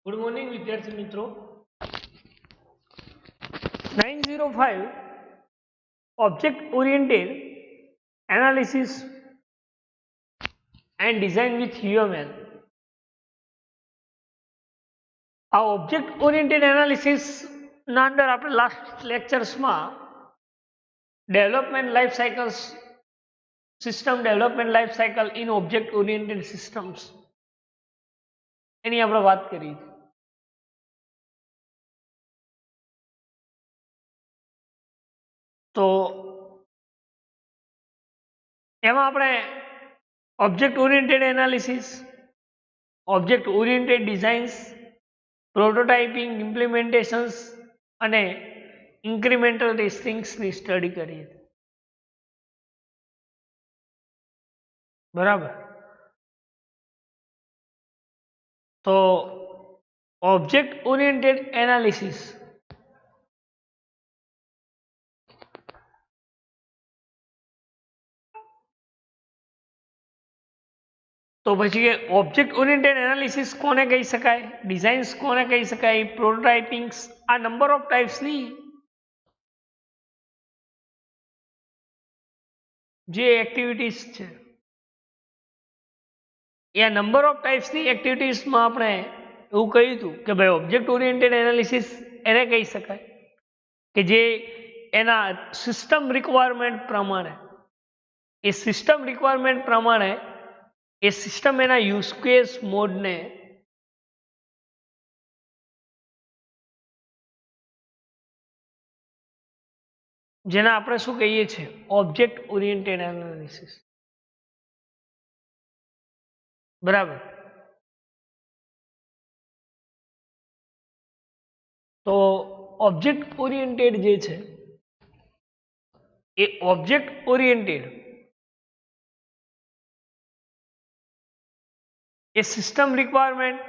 Good morning विद्यार्थी मित्रों 905 object oriented analysis and design with UML आ ऑब्जेक्ट ओरिएंटेड एनालिसिस ना अंदर આપણે લાસ્ટ લેક્ચર્સમાં development life cycles system development life cycle in object oriented systems એની આપણે વાત કરી. તો એમાં આપણે object oriented analysis, object oriented designs, prototyping, implementations અને ઇન્ક્રીમેન્ટલ ટેસ્ટિંગ્સની સ્ટડી કરી. બરાબર. તો ઓબ્જેક્ટ ઓરિએન્ટેડ એનાલિસિસ તો પછી ઓબ્જેક્ટ ઓરિએન્ટેડ એનાલિસિસ કોને કહી શકાય, ડિઝાઇન્સ કોને કહી શકાય, પ્રોટોટાઇપિંગ્સ, આ નંબર ઓફ ટાઈપ્સની જે એક્ટિવિટીઝ છે એ નંબર ઓફ ટાઈપ્સની એક્ટિવિટીઝમાં આપણે એવું કહ્યું હતું કે ભાઈ ઓબ્જેક્ટ ઓરિએન્ટેડ એનાલિસિસ એને કહી શકાય કે જે એના સિસ્ટમ રિક્વાયરમેન્ટ પ્રમાણે એ સિસ્ટમ એના યુઝ કેસ મોડને જેના આપણે શું કહીએ છીએ ઓબ્જેક્ટ ઓરિએન્ટેડ એનાલિસિસ. બરાબર. તો ઓબ્જેક્ટ ઓરિએન્ટેડ જે છે એ ઓબ્જેક્ટ ઓરિએન્ટેડ એ સિસ્ટમ રિક્વાયરમેન્ટ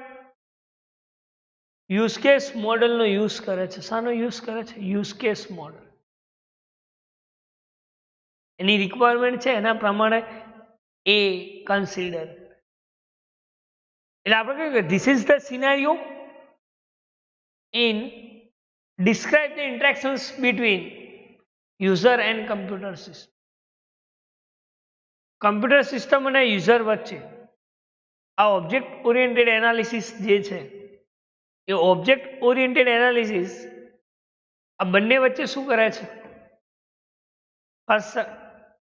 યુઝ કેસ મોડેલનો યુઝ કરે છે. શાનો યુઝ કરે છે? Use case model. એની રિક્વાયરમેન્ટ છે એના પ્રમાણે એ કન્સિડર. એટલે આપણે કહ્યું કે this is the scenario in describe the interactions between user and computer system. Computer system અને યુઝર વચ્ચે આ ઓબ્જેક્ટ ઓરિએન્ટેડ એનાલિસિસ જે છે એ ઓબ્જેક્ટ ઓરિએન્ટેડ એનાલિસિસ આ બંને વચ્ચે શું કરે છે?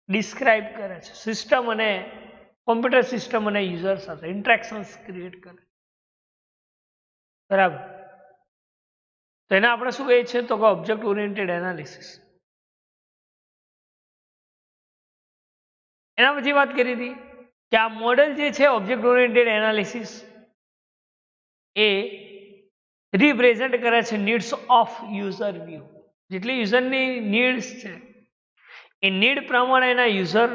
ડિસ્ક્રાઇબ કરે છે. સિસ્ટમ અને કોમ્પ્યુટર સિસ્ટમ અને યુઝર સાથે ઇન્ટરેક્શન્સ ક્રિએટ કરે. બરાબર. તો એને આપણે શું કહીએ છીએ તો કે ઓબ્જેક્ટ ઓરિએન્ટેડ એનાલિસિસ. એના પછી વાત કરી હતી કે આ મોડેલ જે છે ઓબ્જેક્ટ ઓરિએન્ટેડ એનાલિસિસ એ રિપ્રેઝન્ટ કરે છે નીડ્સ ઓફ યુઝર વ્યૂ. જેટલી યુઝરની નીડ્સ છે એ નીડ પ્રમાણે એના યુઝર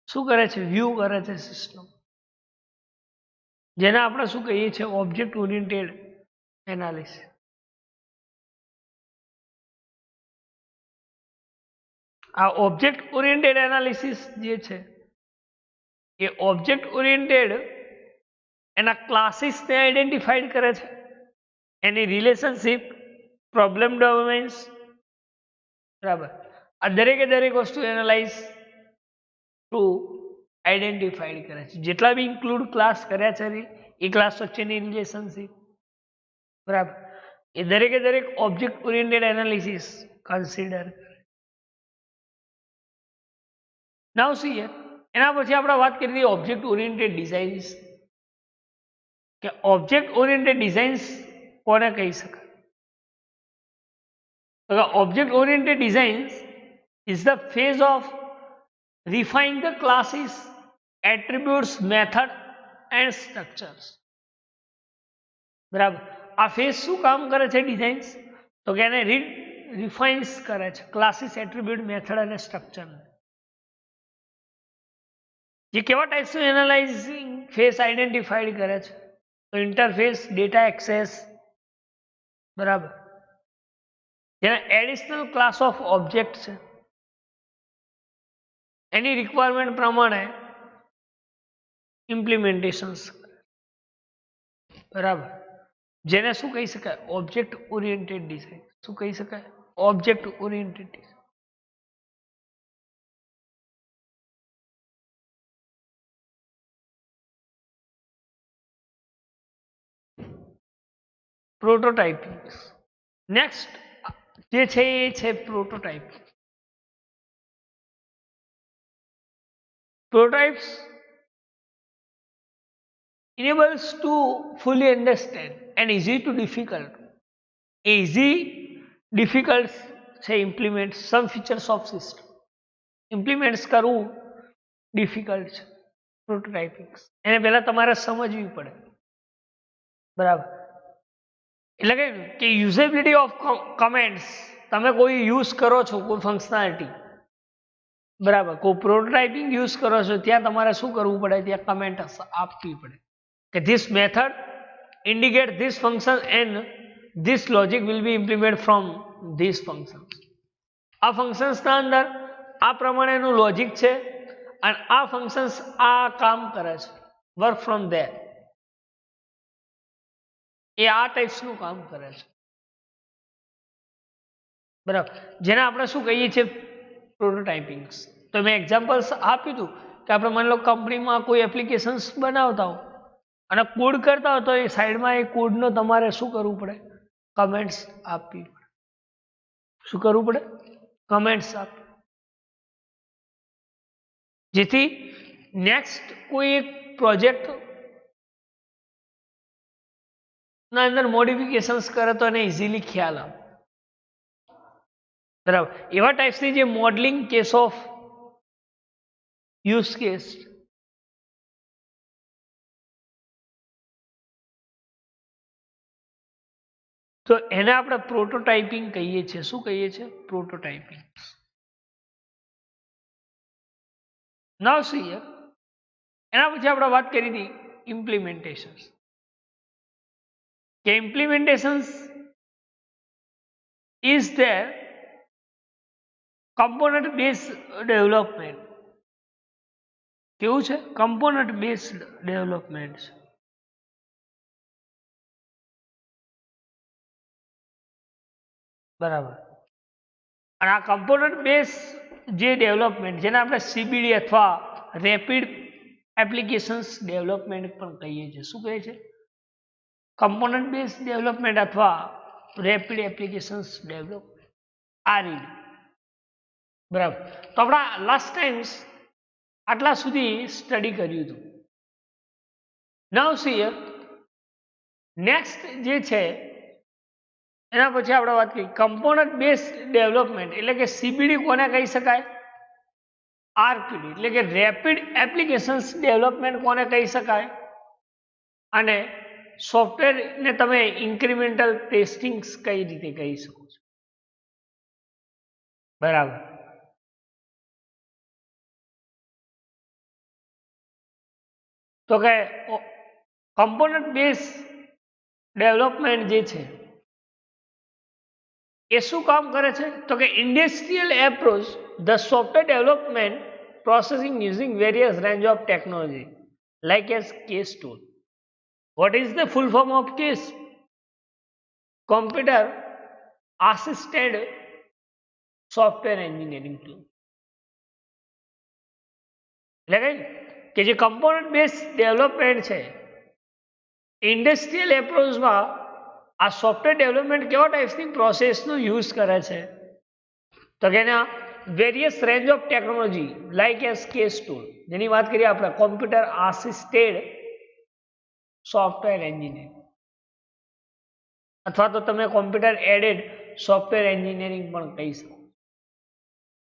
શું કરે છે? વ્યૂ કરે છે સિસ્ટમ. જેને આપણે શું કહીએ છીએ ઓબ્જેક્ટ ઓરિએન્ટેડ એનાલિસિસ. આ ઓબ્જેક્ટ ઓરિએન્ટેડ એનાલિસિસ જે છે એ ઓબ્જેક્ટ ઓરિએન્ટેડ એના ક્લાસીસને આઈડેન્ટિફાઈડ કરે છે, એની રિલેશનશિપ, પ્રોબ્લેમ ડોમેન્સ. બરાબર. આ દરેકે દરેક વસ્તુ એનાલાઇઝ ટુ આઈડેન્ટિફાઈડ કરે છે. જેટલા બી ઇન્ક્લુડ ક્લાસ કર્યા છે એ ક્લાસ વચ્ચેની રિલેશનશિપ. બરાબર. એ દરેકે દરેક ઓબ્જેક્ટ ઓરિએન્ટેડ એનાલિસિસ કન્સિડર કરે. નાઉ સી એના પછી આપણે વાત કરી હતી ઓબ્જેક્ટ ઓરિએન્ટેડ ડિઝાઇન્સ કે ઓબ્જેક્ટ ઓરિએન્ટેડ ડિઝાઇન્સ કોને કહી શકાય? તો object oriented designs is the phase of refine the classes, attributes, method and structures. બરાબર. આ ફેઝ શું કામ કરે છે ડિઝાઇન્સ? તો કે એને રિફાઇન્સ કરે છે ક્લાસીસ, એટ્રીબ્યુટ, મેથડ અને સ્ટ્રક્ચરને. જે કેવા ટાઈપ્સનું એનાલાઇઝિંગ ફેસ આઈડેન્ટિફાઈડ કરે છે? તો ઇન્ટરફેસ, ડેટા એક્સેસ. બરાબર. જેના એડિશનલ ક્લાસ ઓફ ઓબ્જેક્ટ છે એની રિક્વાયરમેન્ટ પ્રમાણે ઇમ્પ્લિમેન્ટેશન્સ. બરાબર. જેને શું કહી શકાય? Object oriented design. શું કહી શકાય? Object oriented design. Prototyping. Next જે છે એ છે prototyping. Prototypes enables to fully understand and easy to difficult. Easy, difficult say implement some features of system. Implements કરવું difficult છે પ્રોટોટાઇપિંગ. એને પહેલા તમારે સમજવી પડે. બરાબર. એટલે કે યુઝેબિલિટી ઓફ કમેન્ટ્સ તમે કોઈ યુઝ કરો છો કોઈ ફંક્શનાલિટી, બરાબર, કોઈ પ્રોટોટાઇપિંગ યુઝ કરો છો ત્યાં તમારે શું કરવું પડે? ત્યાં કમેન્ટ આપવી પડે કે this method indicate this function and this logic will be implement from this function. આ ફંક્શન્સના અંદર આ પ્રમાણેનું લોજિક છે અને આ ફંક્શન્સ આ કામ કરે છે. વર્ક ફ્રોમ ધેર એ આ ટાઈપ્સનું કામ કરે છે. બરાબર, જેને આપણે શું કહીએ છીએ? પ્રોટોટાઇપિંગ્સ. તો મેં એક્ઝામ્પલ્સ આપ્યું હતું કે આપણે માની લો કંપનીમાં કોઈ એપ્લિકેશન્સ બનાવતા હો અને કોડ કરતા હો તો એ સાઈડમાં એ કોડનો તમારે શું કરવું પડે? કમેન્ટ્સ આપવી પડે. શું કરવું પડે? કમેન્ટ્સ આપવી, જેથી નેક્સ્ટ કોઈ એક પ્રોજેક્ટ ના અંદર મોડિફિકેશન્સ કરે તો એને ઇઝીલી ખ્યાલ આવે. બરાબર, એવા ટાઈપ્સની જે modelling case of use case તો એને આપણે પ્રોટોટાઇપિંગ કહીએ છીએ. શું કહીએ છીએ? પ્રોટોટાઇપિંગ. નાઉ સી હિયર, એના પછી આપણે વાત કરી હતી ઇમ્પ્લિમેન્ટેશન. કે implementations is there component base development. કેવું છે? કમ્પોનન્ટ બેઝ ડેવલપમેન્ટ છે. બરાબર, અને આ કમ્પોનન્ટ બેઝ જે ડેવલપમેન્ટ જેને આપણે સીબીડી અથવા રેપિડ એપ્લિકેશન્સ ડેવલપમેન્ટ પણ કહીએ છીએ. શું કહે છે? કમ્પોનન્ટ બેઝ ડેવલપમેન્ટ અથવા રેપિડ એપ્લિકેશન્સ ડેવલપમેન્ટ. આ રીતે. બરાબર, તો આપણા લાસ્ટ ટાઈમ્સ આટલા સુધી સ્ટડી કર્યું હતું. નાઉ સી હિયર, નેક્સ્ટ જે છે એના પછી આપણે વાત કરી કમ્પોનન્ટ બેઝ ડેવલપમેન્ટ એટલે કે સીબીડી કોને કહી શકાય? આરપીડી એટલે કે રેપિડ એપ્લિકેશન્સ ડેવલપમેન્ટ કોને કહી શકાય? અને સોફ્ટવેરને તમે ઇન્ક્રિમેન્ટલ ટેસ્ટિંગ્સ કઈ રીતે કહી શકો છો? બરાબર, તો કે કમ્પોનન્ટ બેઝ ડેવલપમેન્ટ જે છે એ શું કામ કરે છે? તો કે industrial approach the software development processing using various range of technology like as case tool. What is the full form of case? Computer assisted software engineering tool. એટલે કે જે કમ્પોનન્ટ બેઝ ડેવલપમેન્ટ છે ઇન્ડસ્ટ્રીયલ એપ્રોચમાં આ software development કેવા ટાઈપ્સની પ્રોસેસનો use કરે છે? તો કે એના various range of technology like as case tool, જેની વાત કરીએ આપણે કોમ્પ્યુટર આસિસ્ટેડ સોફ્ટવેર એન્જિનિયરિંગ, અથવા તો તમે કોમ્પ્યુટર એડેડ સોફ્ટવેર એન્જિનિયરિંગ પણ કહી શકો.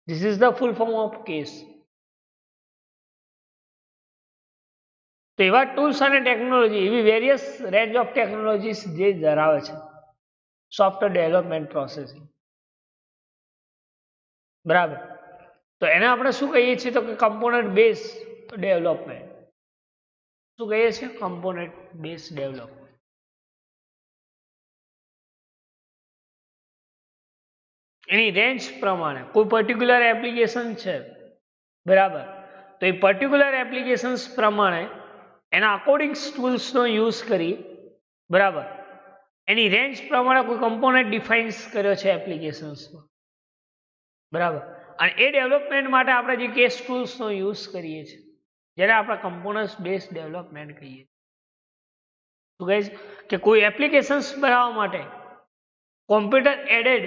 This is the full form of case. તો એવા ટૂલ્સ અને ટેકનોલોજી, એવી વેરિયસ રેન્જ ઓફ ટેકનોલોજીસ જે ધરાવે છે સોફ્ટવેર ડેવલપમેન્ટ પ્રોસેસિંગ. બરાબર, તો એને આપણે શું કહીએ છીએ? તો કે કમ્પોનન્ટ બેઝ ડેવલપમેન્ટ. શું કહીએ છીએ? Component base development. એની રેન્જ પ્રમાણે કોઈ પર્ટિક્યુલર એપ્લિકેશન છે, બરાબર, તો એ પર્ટિક્યુલર એપ્લિકેશન્સ પ્રમાણે એના અકોર્ડિંગ ટૂલ્સનો યુઝ કરી, બરાબર, એની રેન્જ પ્રમાણે કોઈ કમ્પોનન્ટ ડિફાઇન્સ કર્યો છે એપ્લિકેશન્સમાં, બરાબર. અને એ ડેવલપમેન્ટ માટે આપણે જે કેસ ટૂલ્સનો યુઝ કરીએ છીએ, જેને આપણે કમ્પોનન્ટ બેઝ ડેવલપમેન્ટ કહીએ. શું કહે છે કે કોઈ એપ્લિકેશન્સ બનાવવા માટે કોમ્પ્યુટર એડેડ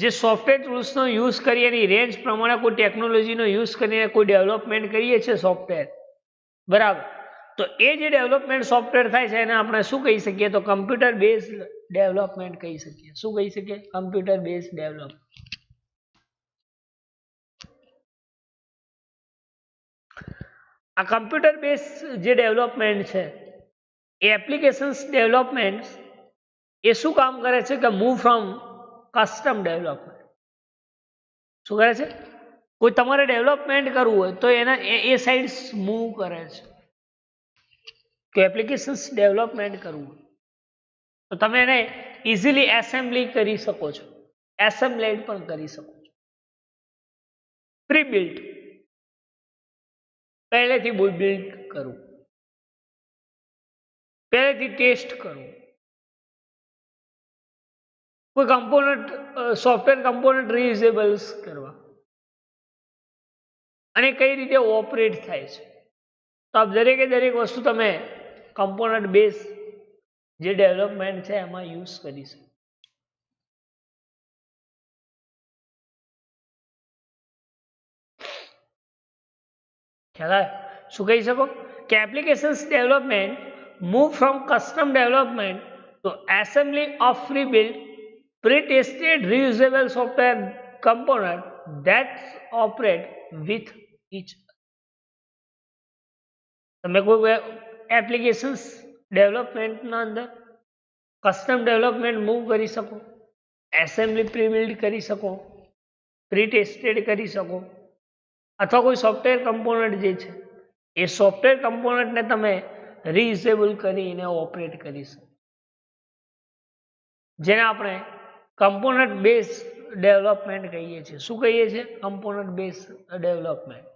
જે સોફ્ટવેર ટૂલ્સનો યુઝ કરી એની રેન્જ પ્રમાણે કોઈ ટેકનોલોજીનો યુઝ કરીને કોઈ ડેવલપમેન્ટ કરીએ છીએ સોફ્ટવેર, બરાબર. તો એ જે ડેવલપમેન્ટ સોફ્ટવેર થાય છે એને આપણે શું કહી શકીએ? તો કમ્પ્યુટર બેઝ ડેવલપમેન્ટ કહી શકીએ. શું કહી શકીએ? Computer base development. આ કમ્પ્યુટર બેઝ જે ડેવલપમેન્ટ છે એ એપ્લિકેશન્સ ડેવલપમેન્ટ એ શું કામ કરે છે કે મૂવ ફ્રોમ કસ્ટમ ડેવલપમેન્ટ. શું કરે છે? કોઈ તમારે ડેવલપમેન્ટ કરવું હોય તો એના એ સાઇડ્સ મૂવ કરે છે. કે એપ્લિકેશન્સ ડેવલપમેન્ટ કરવું હોય તો તમે એને ઇઝીલી એસેમ્બલી કરી શકો છો, એસેમ્બલેડ પણ કરી શકો છો. પ્રી બિલ્ટ પહેલેથી બિલ્ડ કરવું, પહેલેથી ટેસ્ટ કરવું, કોઈ કમ્પોનન્ટ સોફ્ટવેર કમ્પોનન્ટ રીયુઝેબલ્સ કરવા અને કઈ રીતે ઓપરેટ થાય છે. તો આ દરેકે દરેક વસ્તુ તમે કમ્પોનન્ટ બેઝ જે ડેવલપમેન્ટ છે એમાં યુઝ કરી શકો. ખ્યાલ શું કહી શકો કે applications development move from custom development to assembly of pre built pre-tested reusable software component that operate with each other. તમે કોઈ એપ્લિકેશન્સ ડેવલપમેન્ટના અંદર કસ્ટમ ડેવલપમેન્ટ મૂવ કરી શકો, એસેમ્બલી પ્રી બિલ્ડ કરી શકો, પ્રી ટેસ્ટેડ કરી શકો, અથવા કોઈ સોફ્ટવેર કમ્પોનન્ટ જે છે એ સોફ્ટવેર કમ્પોનન્ટને તમે રીયુઝેબલ કરીને ઓપરેટ કરી શકો, જેને આપણે કમ્પોનન્ટ બેઝ ડેવલપમેન્ટ કહીએ છીએ. શું કહીએ છીએ? Component base development.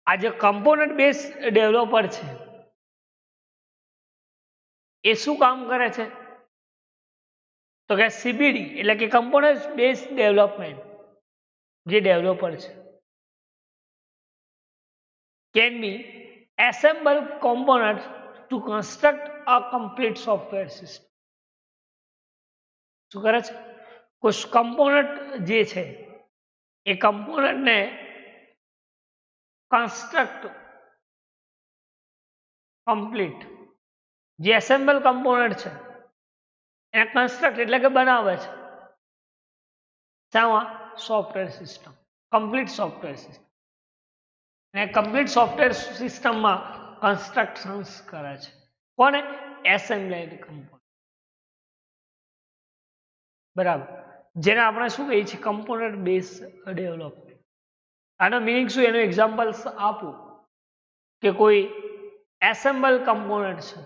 આ જે કમ્પોનન્ટ બેઝ ડેવલપર છે એ શું કામ કરે છે? તો કે સીબીડી એટલે કે કમ્પોનન્ટ બેઝ ડેવલપમેન્ટ જે ડેવલપર છે can be assemble components to construct a complete software system. શું કરે છે? કોઈ કમ્પોનન્ટ જે છે એ કમ્પોનન્ટને કન્સ્ટ્રક્ટ કમ્પ્લીટ જે એસેમ્બલ કમ્પોનન્ટ છે એને કન્સ્ટ્રક્ટ એટલે કે બનાવે છે શામાં? Software system, complete software system. અને કમ્પ્લીટ સોફ્ટવેર સિસ્ટમમાં કન્સ્ટ્રક્શન્સ કરે છે. કોને? એસેમ્બલેડ કમ્પોનન્ટ, બરાબર. જેને આપણે શું કહીએ છીએ? Component base development. આનો મિનિંગ શું? એનું એક્ઝામ્પલ્સ આપું કે કોઈ એસેમ્બલ કમ્પોનન્ટ છે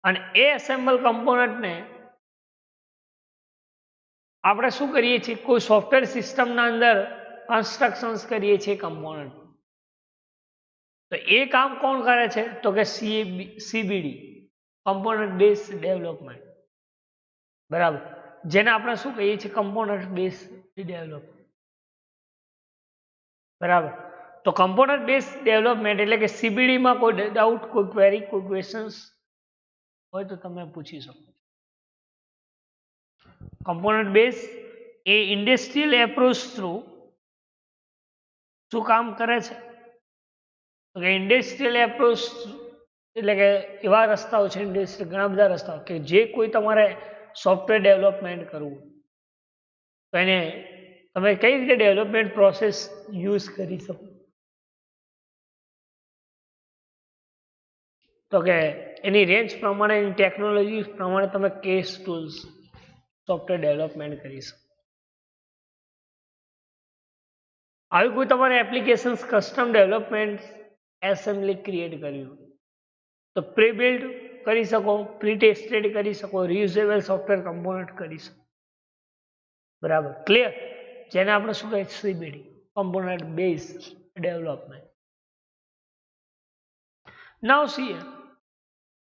અને એ એસેમ્બલ કમ્પોનન્ટને આપણે શું કરીએ છીએ? કોઈ સોફ્ટવેર સિસ્ટમના અંદર કન્સ્ટ્રક્શન્સ કરીએ છીએ કમ્પોનન્ટ. તો એ કામ કોણ કરે છે? તો કે સીબીડી, કમ્પોનન્ટ બેઝ ડેવલપમેન્ટ, બરાબર. જેને આપણે શું કહીએ છીએ? કમ્પોનન્ટ બેઝ ડેવલપમેન્ટ, બરાબર. તો કમ્પોનન્ટ બેઝ ડેવલપમેન્ટ એટલે કે સીબીડીમાં કોઈ ડાઉટ, કોઈ ક્વેરી, કોઈ ક્વેશ્ચન્સ હોય તો તમે પૂછી શકો. કમ્પોનન્ટ બેઝ એ ઇન્ડસ્ટ્રીયલ એપ્રોચ થ્રુ શું કામ કરે છે? તો કે ઇન્ડસ્ટ્રીયલ એપ્રોચ એટલે કે એવા રસ્તાઓ છે, ઇન્ડસ્ટ્રી ઘણા બધા રસ્તાઓ કે જે કોઈ તમારે સોફ્ટવેર ડેવલપમેન્ટ કરવું તો એને તમે કઈ રીતે ડેવલપમેન્ટ પ્રોસેસ યુઝ કરી શકો? તો કે એની રેન્જ પ્રમાણે, એની ટેકનોલોજી પ્રમાણે તમે કેસ ટૂલ્સ સોફ્ટવેર ડેવલપમેન્ટ કરી શકો. આવી કોઈ તમારે applications custom development assembly create કર્યું તો પ્રી બિલ્ડ કરી શકો, પ્રી ટેસ્ટેડ કરી શકો, રીયુઝેબલ સોફ્ટવેર કમ્પોનન્ટ કરી શકો, બરાબર. ક્લિયર? જેને આપણે શું કહીએ? CBD, component base development. Now see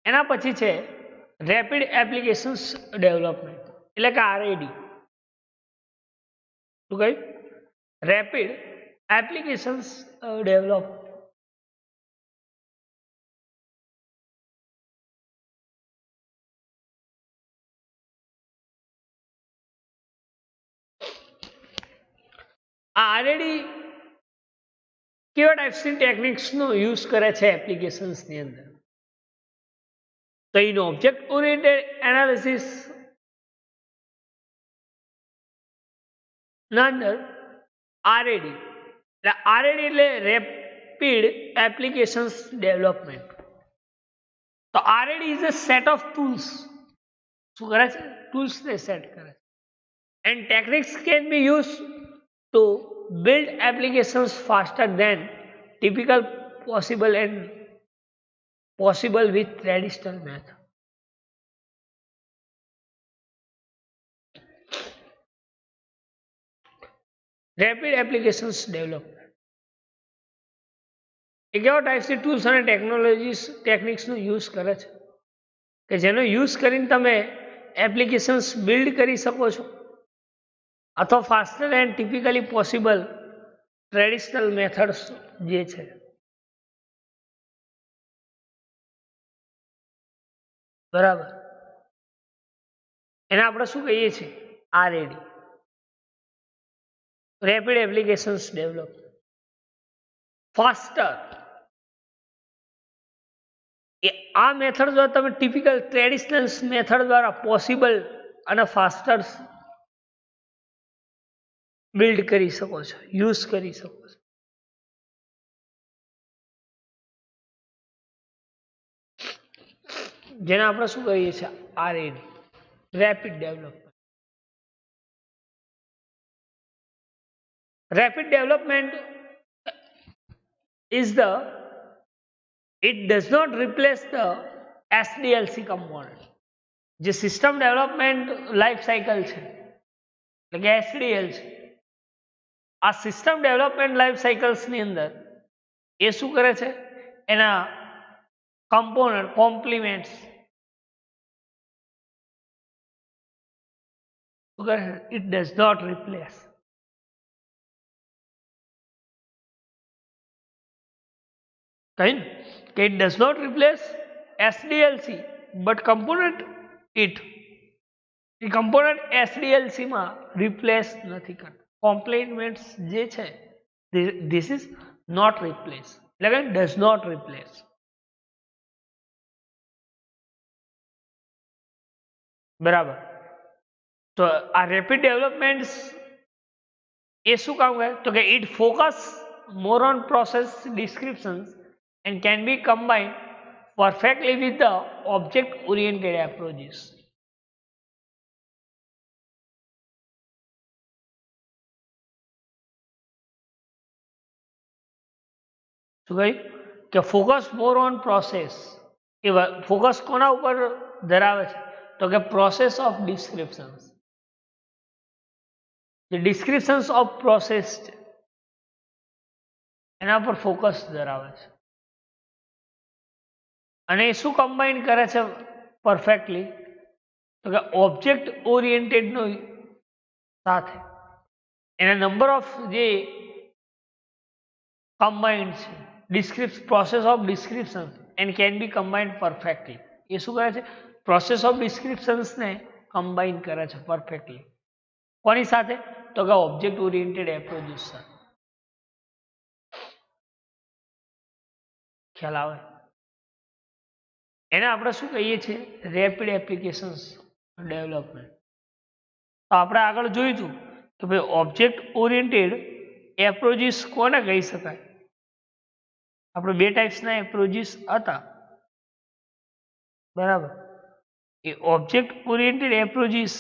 એના પછી છે રેપિડ એપ્લિકેશન્સ ડેવલપમેન્ટ એટલે કે આરએડી. શું કહ્યું? Rapid applications develop. આ આરએડી કેવા ટાઈપ્સની ટેકનિક્સનો યુઝ કરે છે એપ્લિકેશન્સની અંદર? તો એનો ઓબ્જેક્ટ ઓરિએન્ટેડ એનાલિસિસ ના અંદર આરએડી એટલે આરએડી એટલે રેપિડ એપ્લિકેશન્સ ડેવલપમેન્ટ. તો RAD is a set of tools. શું કરે છે? ટૂલ્સને સેટ કરે છે. And techniques can be use to build applications faster than typical possible with traditional method. Rapid applications development એ કેવા ટાઈપ્સની ટૂલ્સ અને ટેકનિક્સનો યુઝ કરે છે કે જેનો યુઝ કરીને તમે એપ્લિકેશન્સ બિલ્ડ કરી શકો છો અથવા faster and typically possible traditional methods જે છે. બરાબર, એને આપણે શું કહીએ છીએ? RAD, rapid applications development. Faster એ આ મેથડ દ્વારા તમે ટિપિકલ ટ્રેડિશનલ મેથડ દ્વારા પોસિબલ અને ફાસ્ટર બિલ્ડ કરી શકો છો, યુઝ કરી શકો છો. જેને આપણે શું કહીએ છીએ? RAD, rapid development. Rapid development it does not replace the SDLC component. જે સિસ્ટમ ડેવલપમેન્ટ લાઈફ સાયકલ છે એટલે કે એસડીએલ છે. આ સિસ્ટમ ડેવલપમેન્ટ લાઈફ સાયકલ્સની અંદર એ શું કરે છે? એના કમ્પોનન્ટ કોમ્પ્લિમેન્ટ્સ શું કરે? It does not replace. કહ્યું કે it does not replace SDLC but component it. એ કમ્પોનન્ટ એસડીએલસીમાં રિપ્લેસ નથી કરતા. કોમ્પ્લિમેન્ટ્સ જે છે ધીસ ઇઝ નોટ રિપ્લેસ એટલે કે ડઝ નોટ રિપ્લેસ. બરાબર. તો આ રેપિડ ડેવલપમેન્ટ એ શું કામ કરે? તો કે it focus more on process descriptions and can be combined perfectly with the object oriented approaches. શું કહ્યું? કે focus more on process. A focus કોના ઉપર ધરાવે છે? તો કે પ્રોસેસ ઓફ ડિસ્ક્રિપ્શન્સ. જે ડિસ્ક્રિપ્શન્સ ઓફ પ્રોસેસ છે એના પર ફોકસ ધરાવે છે. અને એ શું કમ્બાઈન કરે છે પરફેક્ટલી? તો કે ઓબ્જેક્ટ ઓરિએન્ટેડનો સાથે એના નંબર ઓફ જે કમ્બાઈન્ડ છે process of description and can be combined perfectly. એ શું કરે છે? પ્રોસેસ ઓફ ડિસ્ક્રિપ્શન્સને કમ્બાઈન કરે છે પરફેક્ટલી. કોની સાથે? તો કે ઓબ્જેક્ટ ઓરિએન્ટેડ એપ્રોચીસ સાથે. ખ્યાલ આવે? એને આપણે શું કહીએ છીએ? Rapid applications development. તો આપણે આગળ જોયું હતું કે ભાઈ ઓબ્જેક્ટ ઓરિએન્ટેડ એપ્રોચીસ કોને કહી શકાય? આપણે બે ટાઈપ્સના એપ્રોચીસ હતા. બરાબર. એ ઓબ્જેક્ટ ઓરિએન્ટેડ એપ્રોચીસ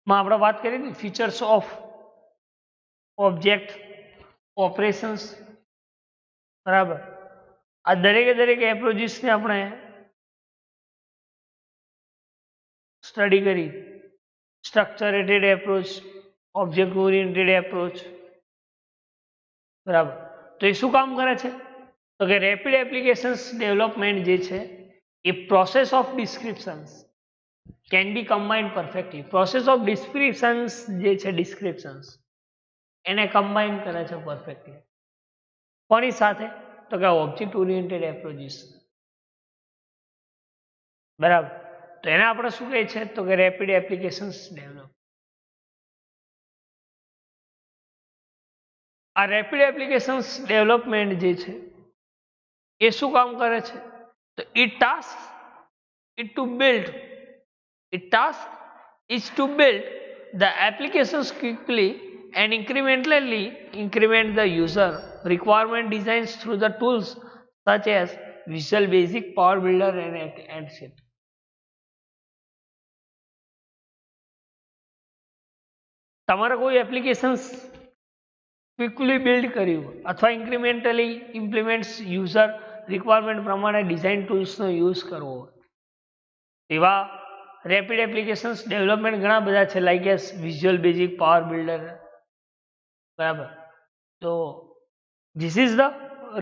માં આપણે વાત કરી હતી ફીચર્સ ઓફ ઓબ્જેક્ટ ઓપરેશન્સ. બરાબર. આ દરેક એપ્રોચીસને આપણે સ્ટડી કરી. સ્ટ્રક્ચરેટેડ એપ્રોચ, ઓબ્જેક્ટ ઓરિએન્ટેડ એપ્રોચ, બરાબર. તો એ શું કામ કરે છે? તો કે રેપિડ એપ્લિકેશન્સ ડેવલપમેન્ટ જે છે એ process of descriptions can be combined perfectly. Process of descriptions જે છે ડિસ્ક્રિપ્શન્સ એને કમ્બાઇન કરે છે પરફેક્ટલી. કોની સાથે? તો કે ઓબ્જેક્ટ ઓરિએન્ટેડ એપ્રોચીસ. બરાબર. તો એને આપણે શું કહે છે? તો કે રેપિડ એપ્લિકેશન્સ ડેવલપ. આ રેપિડ એપ્લિકેશન્સ ડેવલપમેન્ટ જે છે એ શું કામ કરે છે? તો it task is to build the applications quickly and incrementally increment the user requirement designs through the tools such as Visual Basic, Power Builder and etc. તમારે કોઈ એપ્લિકેશન્સ ક્વિકલી બિલ્ડ કર્યું અથવા ઇન્ક્રિમેન્ટલી ઇમ્પ્લિમેન્ટ્સ યુઝર રિક્વાયરમેન્ટ પ્રમાણે design ટૂલ્સનો use કરવો એવા rapid applications development ઘણા બધા છે, like S visual basic, power builder. બરાબર. તો this is the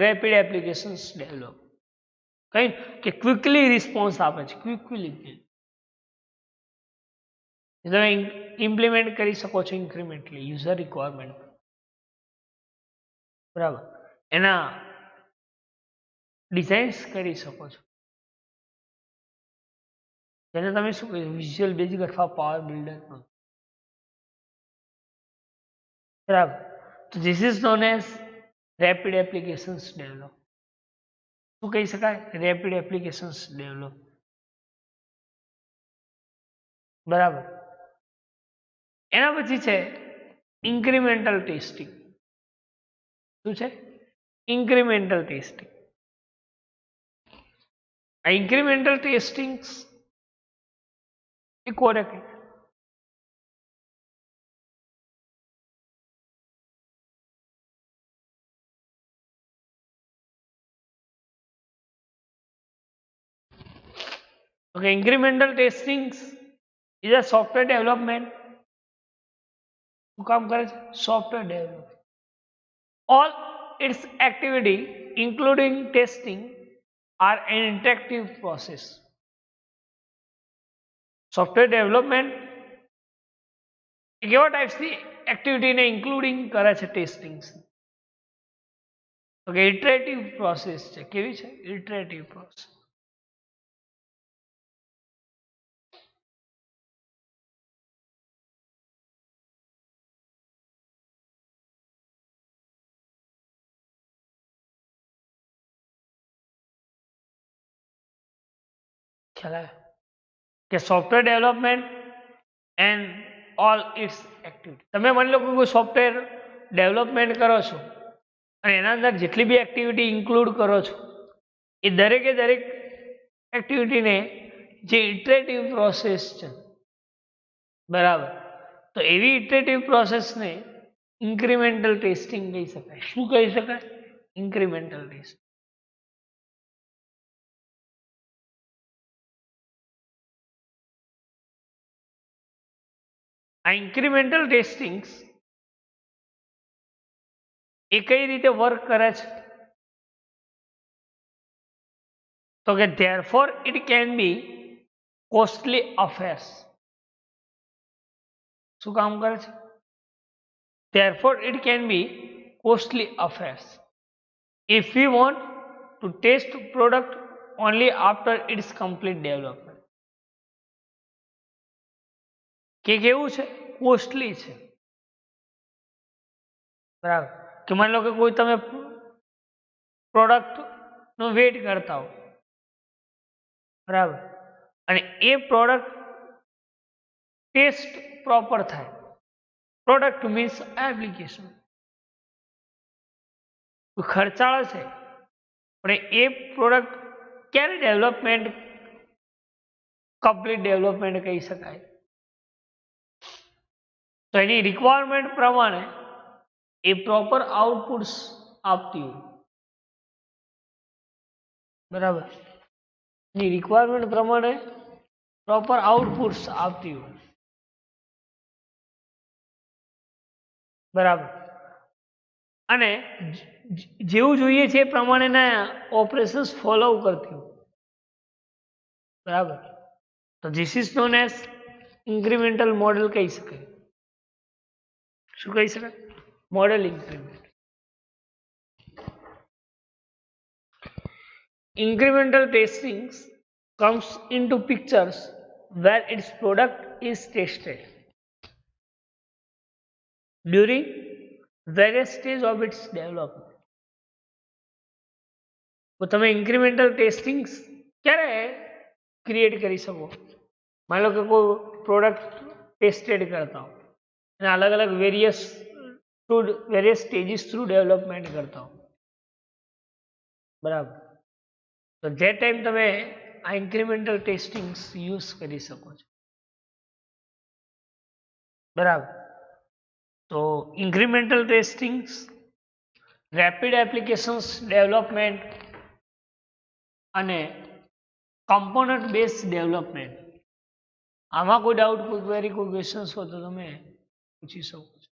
rapid applications develop. કઈ કે ક્વિકલી રિસ્પોન્સ આપે છે, ક્વિકલી તમે ઇમ્પ્લિમેન્ટ કરી શકો છો ઇન્ક્રિમેન્ટલી યુઝર રિક્વાયરમેન્ટ. બરાબર. એના ડિઝાઇન્સ કરી શકો છો જેને તમે શું કહ્યું વિઝ્યુઅલ બેઝિક અથવા પાવર બિલ્ડર. બરાબર. તો this is known as rapid applications develop. શું કહી શકાય? Rapid applications develop. બરાબર. એના પછી છે ઇન્ક્રિમેન્ટલ ટેસ્ટિંગ. શું છે? Incremental testing. આ ઇન્ક્રિમેન્ટલ ટેસ્ટિંગ એ કોને કહે? Okay, incremental testings is a software development. શું કામ કરે છે? Software develop. All its activity including testing are an interactive process. Software development કેવા ટાઈપ્સની એક્ટિવિટીને ઇન્ક્લુડિંગ કરે છે ટેસ્ટિંગ? ઓકે, ઇટરેટિવ પ્રોસેસ છે. કેવી છે? Iterative process. ખ્યાલ આવે કે software development and all its activity. તમે માની લો કે કોઈ સોફ્ટવેર ડેવલપમેન્ટ કરો છો અને એના અંદર જેટલી બી એક્ટિવિટી ઇન્ક્લુડ કરો છો એ દરેકે દરેક એક્ટિવિટીને જે ઇટરેટિવ પ્રોસેસ છે, બરાબર, તો એવી ઇટરેટિવ પ્રોસેસને ઇન્ક્રિમેન્ટલ ટેસ્ટિંગ કહી શકાય. શું કહી શકાય? Incremental testing. આ ઇન્ક્રિમેન્ટલ ટેસ્ટિંગ એ કઈ રીતે વર્ક કરે છે? તો કે therefore it can be costly affairs. શું કામ કરે છે? therefore it can be costly affairs if we want to test product only after its complete development. કે કેવું છે? કોસ્ટલી છે. બરાબર. કે માની લો કે કોઈ તમે પ્રોડક્ટ નો વેટ કરતા હો, બરાબર, અને એ પ્રોડક્ટ ટેસ્ટ પ્રોપર થાય. Product means application. ખર્ચાળ છે પણ એ પ્રોડક્ટ ક્યારે ડેવલપમેન્ટ કમ્પ્લીટ ડેવલપમેન્ટ કહી શકાય? તો એની રિક્વાયરમેન્ટ પ્રમાણે એ પ્રોપર આઉટપુટ્સ આપતી હોય. બરાબર. એની રિક્વાયરમેન્ટ પ્રમાણે પ્રોપર આઉટપુટ્સ આપતી હોય. બરાબર. અને જેવું જોઈએ છે એ પ્રમાણેના ઓપરેશન્સ ફોલો કરતી હોય, બરાબર. તો this is known as incremental model કહી શકાય. શું કહી શકાય? Model increment. Incremental testing comes into pictures where its product is tested during various stages of its development. તો તમે ઇન્ક્રીમેન્ટલ ટેસ્ટિંગ ક્યારે ક્રિએટ કરી શકો? માની લો કે કોઈ પ્રોડક્ટ ટેસ્ટેડ કરતા હો અને અલગ અલગ વેરિયસ સ્ટેજીસ થ્રુ ડેવલપમેન્ટ કરતા હો, બરાબર. તો જે ટાઈમ તમે આ ઇન્ક્રીમેન્ટલ ટેસ્ટિંગ યુઝ કરી શકો છો, બરાબર. તો incremental testing rapid applications development અને કમ્પોનન્ટ બેઝ ડેવલપમેન્ટ, આમાં કોઈ ડાઉટ, કોઈ ક્વેરી, કોઈ ક્વેશ્ચન્સ હોય તો તમે પૂછી શકો છો.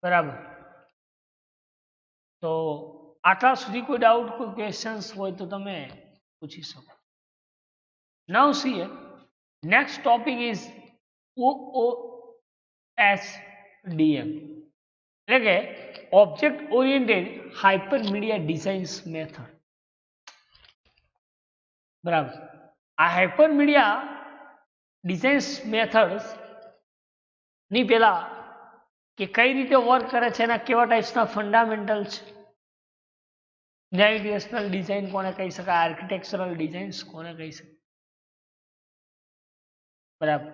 બરાબર. તો આટલા સુધી કોઈ ડાઉટ, કોઈ ક્વેશ્ચન્સ હોય તો તમે પૂછી શકો. Now see next topic is OOSDM, એટલે કે object oriented hypermedia designs method. બરાબર. આ હાઇપરમીડિયા ડિઝાઇન્સ મેથડ્સ ની પહેલા કે કઈ રીતે વર્ક કરે છે, એના કેવા ટાઈપ્સના ફંડામેન્ટલ છે, નેવિગેશનલ ડિઝાઇન કોને કહી શકાય, આર્કિટેક્ચરલ ડિઝાઇન્સ કોને કહી શકાય, બરાબર.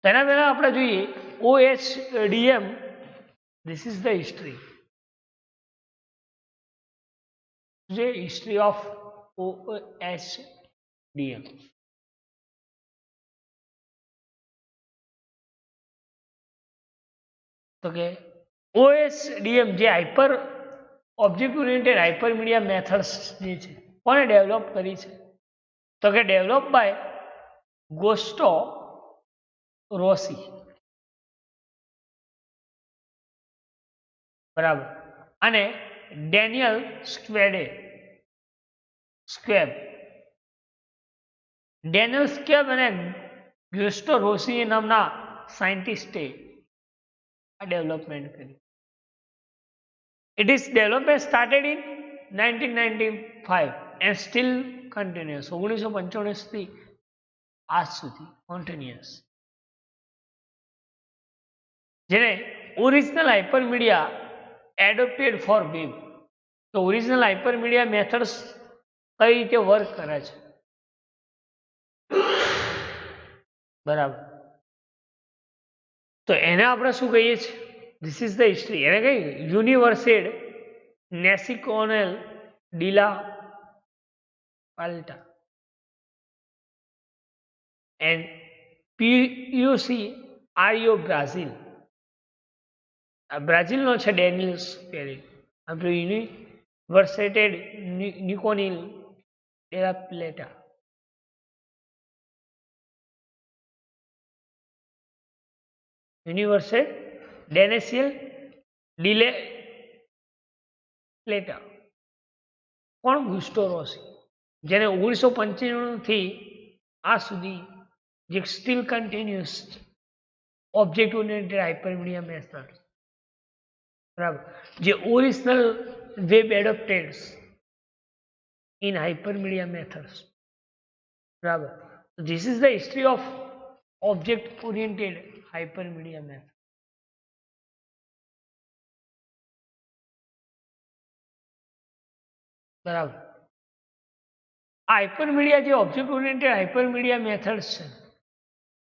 તેના પહેલા આપણે જોઈએ OSDM. This is the history, જે હિસ્ટ્રી ઓફ OSDM. તો કે OSDM જે ઓબ્જેક્ટ ઓરિએન્ટેડ હાઇપરમીડિયા મેથડ્સ જે છે, કોને ડેવલપ કરી છે? તો કે ડેવલપ બાય ગોસ્ટો રોસી, બરાબર, અને ડેનિયલ સ્ક્વેબ. ડેનિયલ સ્ક્વેબ અને ગોસ્ટો રોસી નામના સાયન્ટિસ્ટે આ ડેવલપમેન્ટ કરી. It is development started in 1995 and still continuous. 1995 થી આજ સુધી continuous. જેને original hypermedia adopted four web. તો ઓરિજિનલ હાઇપરમીડિયા મેથડ્સ કઈ રીતે વર્ક કરે છે, બરાબર. તો એને આપણે શું કહીએ છીએ? This is the history. એને કઈ યુનિવર્સેડ નેસિકોનેલ ડીલા પાલ્ટા એન્ડ PUC આરિયો બ્રાઝિલ. આ બ્રાઝિલનો છે ડેનિયલ સ્ક્વેબ. આપણે યુનિવર્સેટેડ નિકોનિલ ડેલા પ્લેટા. યુનિવર્સેડ ડેનેસિયલ ડીલે પ્લેટા. કોણ? ગુસ્ટો રોસી, જેને 1995 થી આ સુધી જે still continuous object oriented hypermedia method, બરાબર, જે original web adopted in hypermedia methods, બરાબર. This is the history of object oriented hypermedia method. બરાબર. આ હાઇપરમીડિયા જે ઓબ્જેક્ટ ઓરિએન્ટેડ હાઇપરમીડિયા મેથડ્સ છે,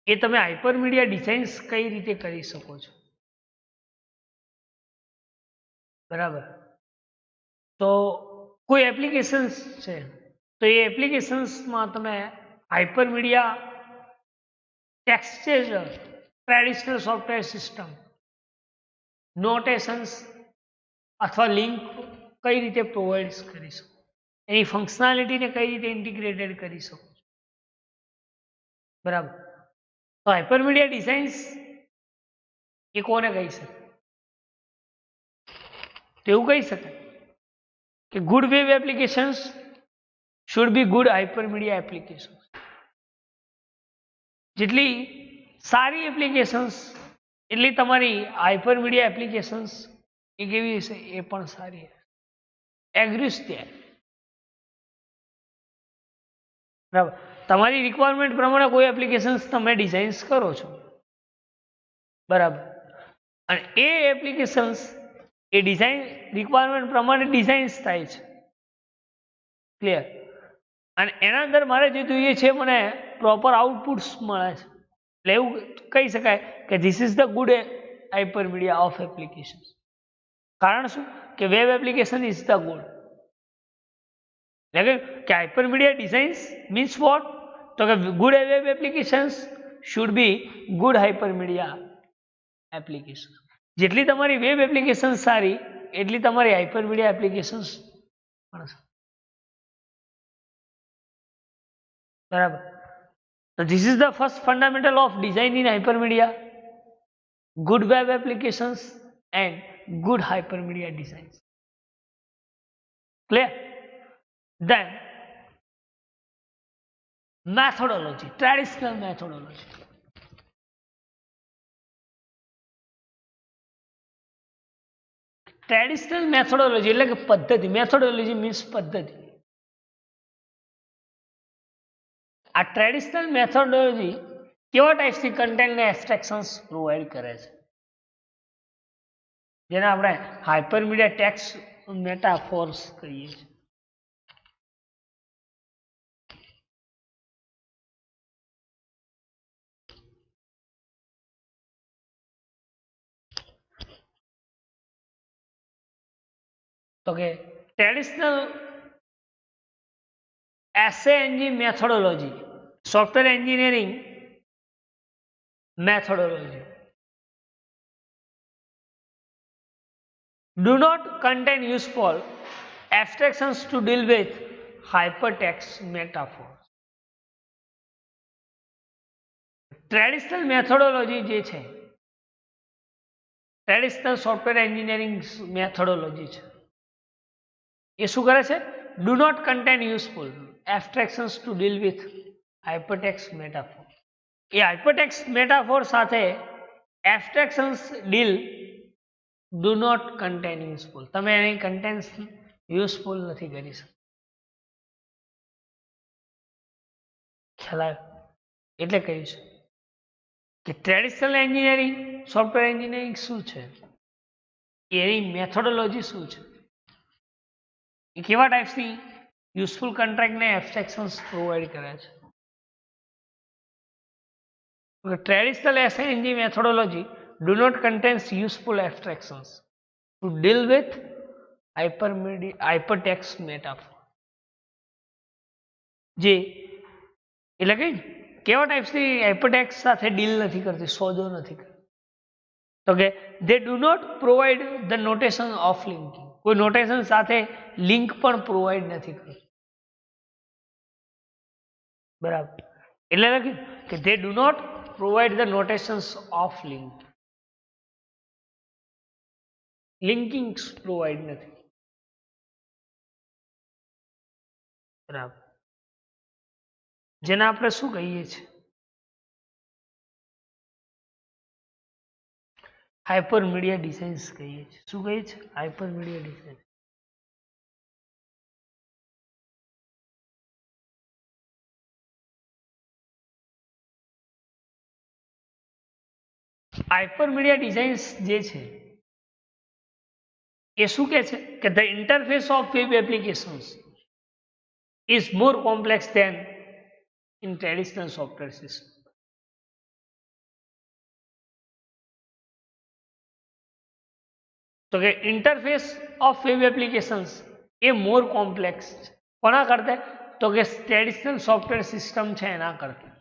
એ તમે હાઇપરમીડિયા ડિઝાઇન્સ કઈ રીતે કરી શકો છો, બરાબર. તો કોઈ એપ્લિકેશન્સ છે, તો એ એપ્લિકેશન્સમાં તમે hypermedia texture, traditional software system, નોટેશન્સ અથવા લિંક કઈ રીતે પ્રોવાઈડ કરી શકો, એની ફંક્શનાલિટીને કઈ રીતે ઇન્ટિગ્રેટેડ કરી શકો છો, બરાબર. તો હાઇપરમીડિયા ડિઝાઇન્સ એ કોને કહી શકાય? તો એવું કહી શકાય કે good web applications should be good hypermedia applications. જેટલી સારી એપ્લિકેશન્સ એટલી તમારી હાઇપરમીડિયા એપ્લિકેશન્સ એ કેવી હશે? એ પણ સારી. એગ્રીસ ત્યાં, બરાબર. તમારી રિક્વાયરમેન્ટ પ્રમાણે કોઈ એપ્લિકેશન્સ તમે ડિઝાઇન્સ કરો છો, બરાબર, અને એ એપ્લિકેશન્સ એ ડિઝાઇન રિક્વાયરમેન્ટ પ્રમાણે ડિઝાઇન્સ થાય છે, ક્લિયર. અને એના અંદર મારે જે જોઈએ છે મને પ્રોપર આઉટપુટ્સ મળે છે, એટલે એવું કહી શકાય કે this is the good hypermedia of application. કારણ શું? કે web application is the good. એટલે કે હાઇપરમીડિયા ડિઝાઇન્સ મીન્સ વોટ? તો કે good web applications should be good hypermedia application. જેટલી તમારી વેબ એપ્લિકેશન સારી એટલી તમારી હાઇપરમીડિયા એપ્લિકેશન્સ પણ સારી, બરાબર. So this is the first fundamental of design in hypermedia: good web applications and good hypermedia designs. Clear? Then methodology, traditional methodology. Traditional methodology એટલે કે પદ્ધતિ. Methodology means પદ્ધતિ. આ ટ્રેડિશનલ મેથોડોલોજી કેવા ટાઈપ્સની કન્ટેન્ટને એબ્સ્ટ્રેક્શન્સ પ્રોવાઈડ કરે છે, જેને આપણે હાઇપરમીડિયા ટેક્સ્ટ મેટાફોર્સ કહીએ છીએ. તો કે traditional SANG methodology, software engineering methodology, do not contain useful abstractions to deal with hypertext metaphors. Traditional methodology જે છે, ટ્રેડિશનલ સોફ્ટવેર એન્જિનિયરિંગ મેથોડોલોજી છે, એ શું કરે છે? Do not contain useful abstractions to deal with hypertext metaphor. એ hypertext metaphor સાથે abstractions deal do not contain useful. તમે એની કન્ટેન્ટ્સ યુઝફુલ નથી કરી શકતા. ખ્યાલ આવ્યો? એટલે કહ્યું છે કે ટ્રેડિશનલ એન્જિનિયરિંગ સોફ્ટવેર એન્જિનિયરિંગ શું છે, એની મેથોડોલોજી શું છે, એ કેવા ટાઈપ્સની યુઝફુલ કન્ટ્રાક્ટને એબ્સ્ટ્રેક્શન્સ પ્રોવાઈડ કરે છે. Traditional SANG methodology do not contain useful abstractions to deal with hypertext metaphor. જે એટલે કે કેવા ટાઈપ્સની હાઇપરટેક્સ્ટ સાથે ડીલ નથી કરતી, સોદો નથી કરતી. તો કે they do not provide the notation of linking. કોઈ નોટેશન સાથે લિંક પણ પ્રોવાઈડ નથી કરતું, બરાબર. એટલે લખ્યું કે they do not provide the notations of link. Linkings provide નથી, બરાબર. જેને આપણે શું કહીએ છીએ? હાઇપરમીડિયા ડિઝાઇન્સ કહીએ છીએ. શું કહીએ છીએ? Hypermedia design. હાઇપરમીડિયા ડિઝાઇન્સ જે છે એ શું કહે છે કે the interface of web applications is more complex than in traditional software system. તો કે interface of web applications A more complex છે. કોના કરતા? તો કે ટ્રેડિશનલ સોફ્ટવેર સિસ્ટમ છે એના કરતા.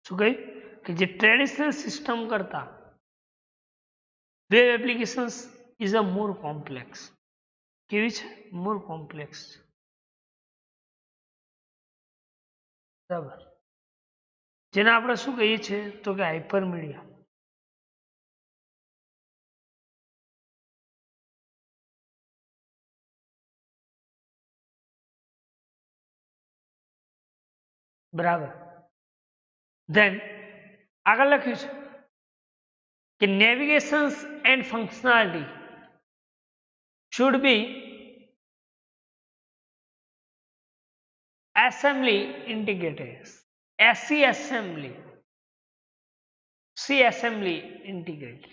શું કહ્યું? કે જે ટ્રેડિશનલ સિસ્ટમ કરતા web applications is a more complex. કેવી છે? મોર કોમ્પ્લેક્સ છે. બરાબર. જેને આપણે શું કહીએ છીએ તો કે હાઇપર મીડિયા. બરાબર. ધેન આગળ લખ્યું છે કે navigations and functionality should be assembly integrated. SC assembly integrated.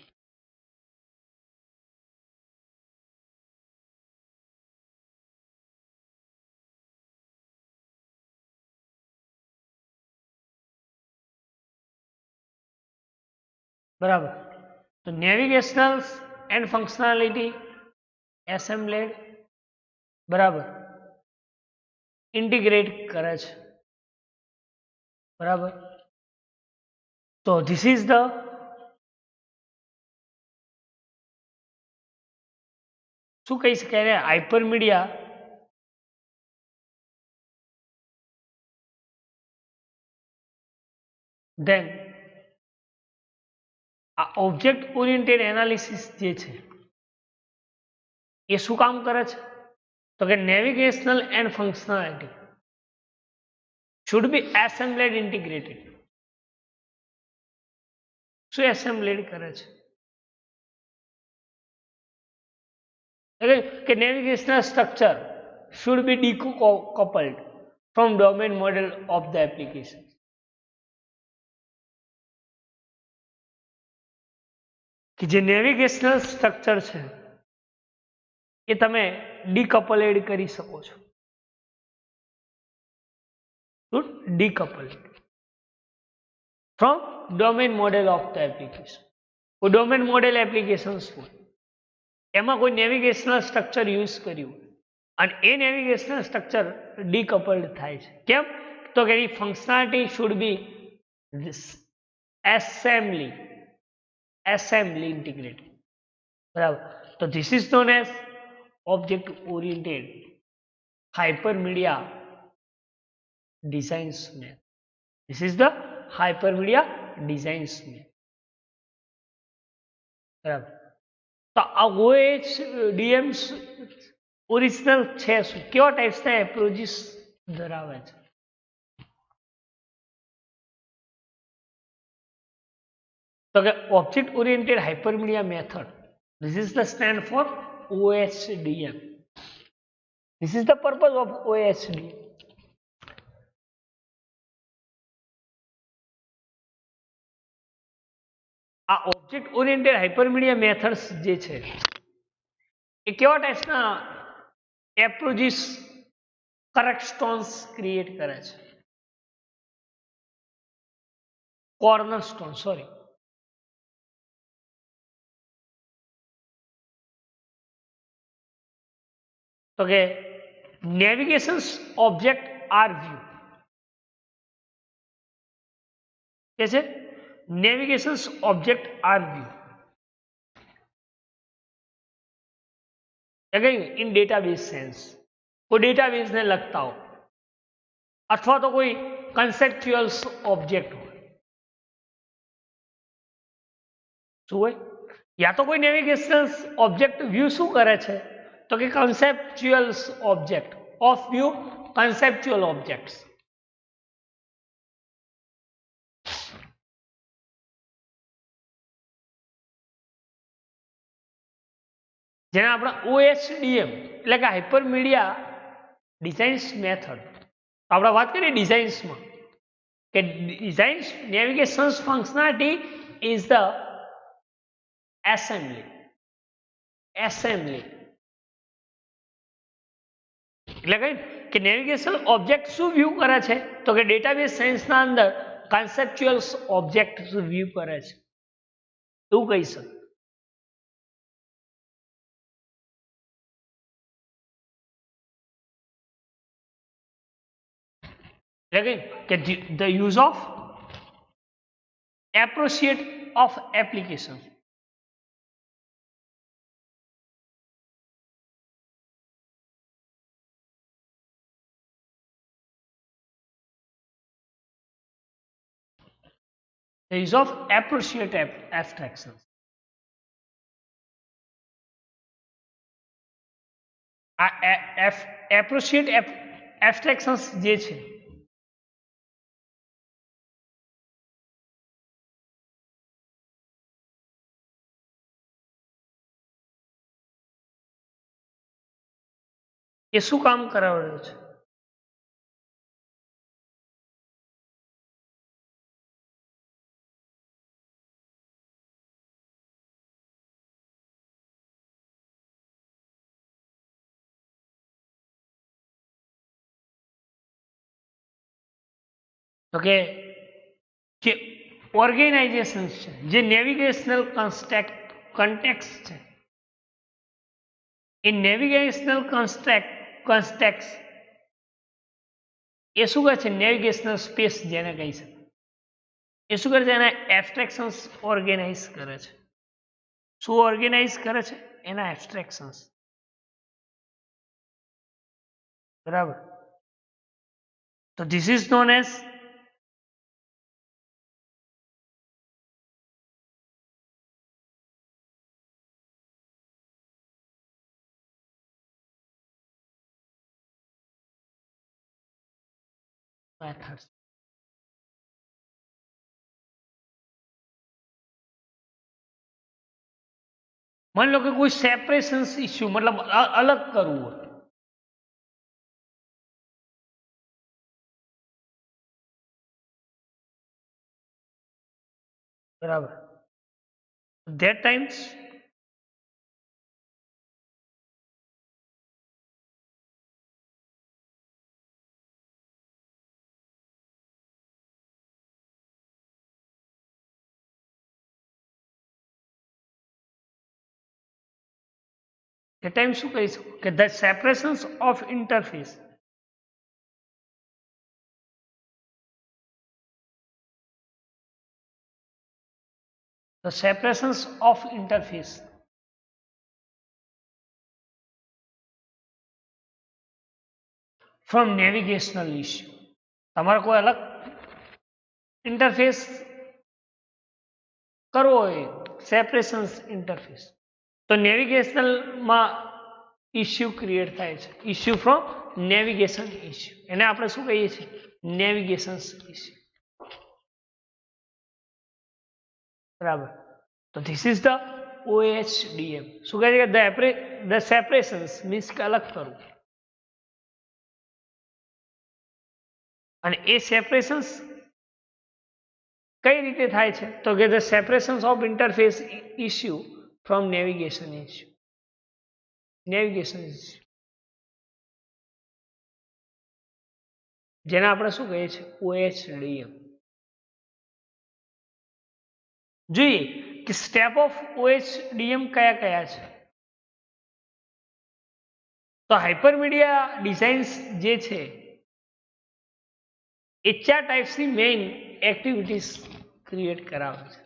બરાબર. તો નેવિગેશનલ્સ એન્ડ ફંક્શનાલિટી એસેમ્બલેડ બરાબર ઇન્ટિગ્રેટ કરે છે. બરાબર. તો ધીસ ઇઝ ધ શું કહી શકાય હાઇપર મીડિયા ધેન આ ઓબ્જેક્ટ ઓરિએન્ટેડ એનાલિસિસ જે છે એ શું કામ કરે છે તો કે navigational and functionality should be assembled integrated. શું એસેમ્બલેડ કરે છે એટલે કે navigational structure should be decoupled from domain model of the application. કે જે નેવિગેશનલ સ્ટ્રક્ચર છે એ તમે ડીકપલેડ કરી શકો છો. Decoupled from domain model of the application. કોઈ ડોમેન મોડેલ એપ્લિકેશન્સ હોય એમાં કોઈ નેવિગેશનલ સ્ટ્રક્ચર યુઝ કર્યું અને એ નેવિગેશનલ સ્ટ્રક્ચર ડીકપલ્ડ થાય છે. કેમ તો કે એની functionality should be assembly integrated. બરાબર. તો this is known as object oriented hypermedia designs method. This is the hypermedia designs method. બરાબર. તો આ OHDM ઓરિજિનલ છે શું? કેવા ટાઈપ્સના એપ્રોચીસ ધરાવે છે? તો કે object oriented hypermedia method. This is the stand for OHDM. This is the purpose of OHDM. આ ઓબ્જેક્ટ ઓરિએન્ટેડ હાઇપરમીડિયા મેથડ્સ જે છે એ કેવા ટાઈપ્સના એપ્રોચીસ કરેક્ટસ્ટોન્સ ક્રિએટ કરે છે? કોર્નરસ્ટોન સોરી તો કે નેવિગેશન્સ ઓબ્જેક્ટ આર વ્યૂ કે છે navigations object are view in database sense. કોઈ ડેટાબેઝને લગતા હો અથવા તો કોઈ કન્સેપ્ચ્યુઅલ ઓબ્જેક્ટ હોય શું હોય યા તો કોઈ નેવિગેશનલ ઓબ્જેક્ટ વ્યૂ શું કરે છે તો કે conceptual object of view conceptual objects. જેને આપણે OHDM એટલે કે હાઇપરમીડિયા ડિઝાઇન્સ મેથડ. આપણે વાત કરીએ ડિઝાઇન્સમાં કે designs navigations functionality is the assembly એટલે કે નેવિગેશન ઓબ્જેક્ટ શું વ્યૂ કરે છે તો કે ડેટાબેઝ સાયન્સના અંદર કન્સેપ્ચ્યુઅલ ઓબ્જેક્ટ વ્યૂ કરે છે એવું કહી શકે. કે the use of appreciate of application. The use of appreciate abstractions. Appreciate abstractions જે છે એ શું કામ કરાવડે છે? તો કે ઓર્ગેનાઇઝેશન છે જે નેવિગેશનલ કન્ટેક્સ છે એ નેવિગેશનલ કન્ટેક્સ એ શું કરે છે? નેવિગેશનલ સ્પેસ જેને કહી છે એ શું કરે છે? એના એબ્સ્ટ્રેક્શન્સ ઓર્ગેનાઇઝ કરે છે. શું ઓર્ગેનાઇઝ કરે છે? એના એબ્સ્ટ્રેક્શન્સ. બરાબર. તો this is known as methods. मान लो कि कोई सेपरेशन इश्यू मतलब अलग करવું હોય બરાબર. that times શું કહી શકું કે the separations of interface from navigational issue. તમારે કોઈ અલગ ઇન્ટરફેસ કરવો હોય સેપરેશન્સ ઇન્ટરફેસ તો નેવિગેશનલમાં ઇશ્યુ ક્રિએટ થાય છે. ઇશ્યુ ફ્રોમ નેવિગેશન ઇશ્યુ એને આપણે શું કહીએ છીએ? Navigation issue. બરાબર. તો ધીસ ઇઝ ધ OHDM. શું કહે છે કે ધ સેપરેશન્સ મીન્સ કે અલગ કરવું. અને એ સેપરેશન્સ કઈ રીતે થાય છે? તો કે the separations of interface issue from navigation issue. જેને આપણે શું કહીએ છીએ? OHDM. જોઈએ કે સ્ટેપ ઓફ OHDM કયા કયા છે. તો હાઇપરમીડિયા ડિઝાઇન્સ જે છે એ 4 ટાઈપ્સની મેઇન એક્ટિવિટીઝ ક્રિએટ કરાવે છે.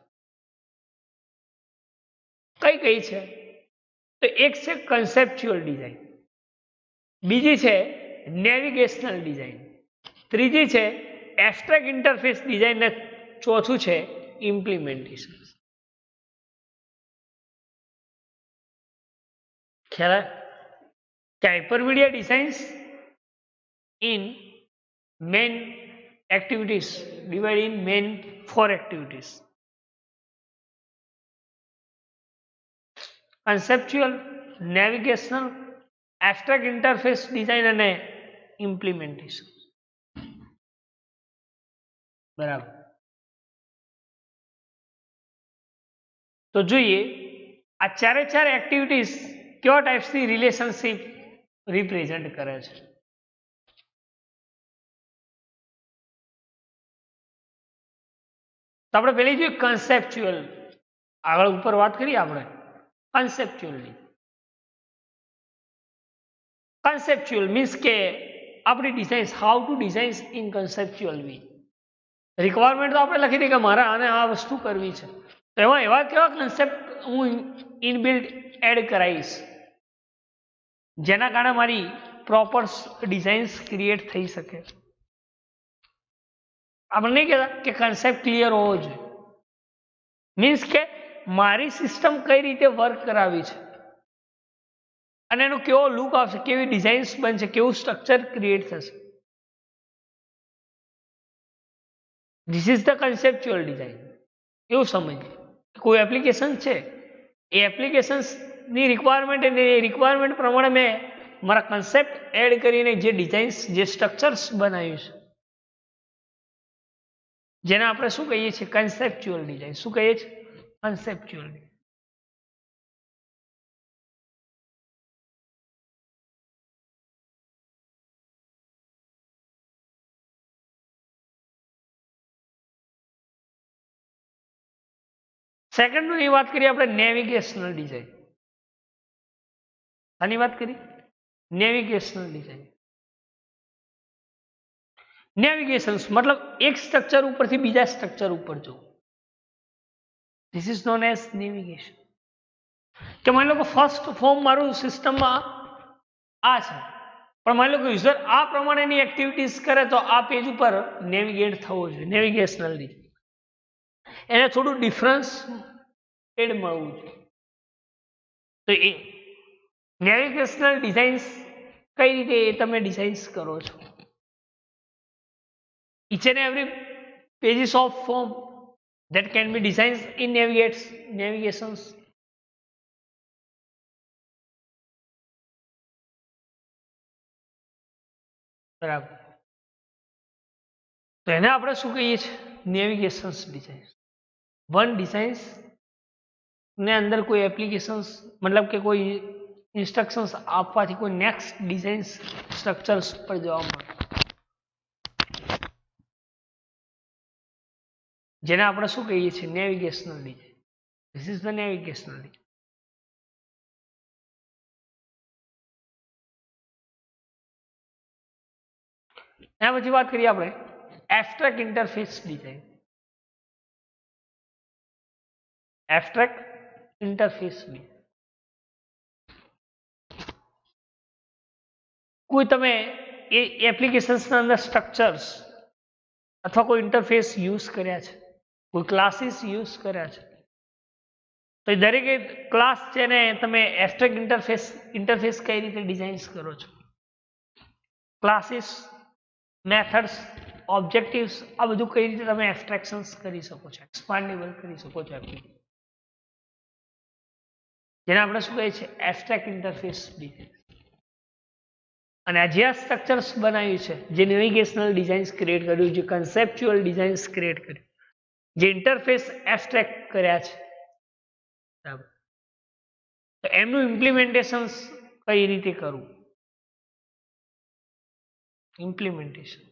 કઈ કઈ છે? તો એક છે કન્સેપ્ચ્યુઅલ ડિઝાઇન, બીજી છે નેવિગેશનલ ડિઝાઇન, ત્રીજી છે એબ્સ્ટ્રેક્ટ ઇન્ટરફેસ ડિઝાઇન ને ચોથું છે ઇમ્પ્લિમેન્ટેશન. ખ્યાલ કે hypermedia designs in main activities divided in main 4 activities: conceptual, navigational, abstract interface design and implementation. બરાબર. તો જોઈએ આ ચારે ચાર એક્ટિવિટીઝ કેવા ટાઈપ્સની રિલેશનશિપ રિપ્રેઝન્ટ કરે છે. તો આપણે પેલી જોઈએ કન્સેપ્ચ્યુઅલ. આગળ ઉપર વાત કરીએ આપણે કન્સેપ્ચ્યુઅલની. કન્સેપ્ચ્યુઅલ મીન્સ કે આપણી designs, how to designs in conceptual way. Requirement તો આપણે લખી દઈએ કે મારે આને આ વસ્તુ કરવી છે, તો એમાં એવા કેવા કન્સેપ્ટ હું ઇનબિલ્ટ એડ કરાવીશ જેના કારણે મારી પ્રોપર ડિઝાઇન્સ ક્રિએટ થઈ શકે. આપણે નહીં કહેતા કે કન્સેપ્ટ ક્લિયર હોવો જોઈએ, મીન્સ કે મારી સિસ્ટમ કઈ રીતે વર્ક કરાવી છે અને એનો કેવો લુક આવશે, કેવી ડિઝાઇન્સ બનશે, કેવું સ્ટ્રક્ચર ક્રિએટ થશે. This is the conceptual design. એવું સમજીએ કોઈ એપ્લિકેશન છે, એ એપ્લિકેશન્સની રિક્વાયરમેન્ટ અને એ રિક્વાયરમેન્ટ પ્રમાણે મેં મારા કન્સેપ્ટ એડ કરીને જે ડિઝાઇન્સ, જે સ્ટ્રક્ચર્સ બનાવ્યું છે, જેને આપણે શું કહીએ છીએ, કન્સેપ્ચ્યુઅલ ડિઝાઇન. શું કહીએ છીએ? કન્સેપ્ચ્યુઅલ. સેકન્ડની વાત કરીએ આપણે નેવિગેશનલ ડિઝાઇન. આની વાત કરી નેવિગેશનલ ડિઝાઇન. નેવિગેશન્સ મતલબ એક સ્ટ્રક્ચર ઉપરથી બીજા સ્ટ્રક્ચર ઉપર જવું. This is known as navigation. કે માની લો કે ફર્સ્ટ ફોર્મ મારું સિસ્ટમમાં આ છે, પણ માની લો કે યુઝર આ પ્રમાણેની એક્ટિવિટીઝ કરે તો આ પેજ ઉપર નેવિગેટ થવો જોઈએ. નેવિગેશનલ ડિઝાઇન એને થોડું ડિફરન્સ એડ મળવું જોઈએ. તો એ નેવિગેશનલ ડિઝાઇન્સ કઈ રીતે એ તમે ડિઝાઇન્સ કરો છો? each and every pages of form that can be designed in navigations. બરાબર. તો એને આપણે શું કહીએ છીએ? નેવિગેશન્સ ડિઝાઇન. વન ડિઝાઇન્સ ને અંદર કોઈ એપ્લિકેશન્સ મતલબ કે કોઈ ઇન્સ્ટ્રક્શન્સ આપવાથી કોઈ નેક્સ્ટ ડિઝાઇન્સ સ્ટ્રક્ચર્સ પર જવા મળે, જેને આપણે શું કહીએ છીએ? Navigational design. This is the navigational design. એના પછી વાત કરીએ આપણે abstract interface design. Abstract interface design. કોઈ તમે એ એપ્લિકેશન્સના અંદર સ્ટ્રક્ચર્સ અથવા કોઈ ઇન્ટરફેસ યુઝ કર્યા છે, કોઈ ક્લાસીસ યુઝ કર્યા છે, તો દરેક ક્લાસ છે ને તમે એબ્સ્ટ્રેક્ટ ઇન્ટરફેસ કઈ રીતે ડિઝાઇન્સ કરો છો? ક્લાસીસ, મેથડ્સ, ઓબ્જેક્ટિવ્સ, આ બધું કઈ રીતે તમે એબ્સ્ટ્રેક્શન્સ કરી શકો છો, એક્સપાન્ડેબલ કરી શકો છો એપ્લિકેશન, જેને આપણે શું કહીએ છીએ? Abstract interface design. અને આ જે આ સ્ટ્રક્ચર્સ બનાવ્યું છે, જે નેવિગેશનલ ડિઝાઇન્સ ક્રિએટ કર્યું, જે કન્સેપ્ચ્યુઅલ ડિઝાઇન્સ ક્રિએટ કર્યું, જે ઇન્ટરફેસ એબ્સ્ટ્રેક્ટ કર્યા છે, બરાબર, તો એમનું ઇમ્પ્લિમેન્ટેશન કઈ રીતે કરવું? ઇમ્પ્લિમેન્ટેશન.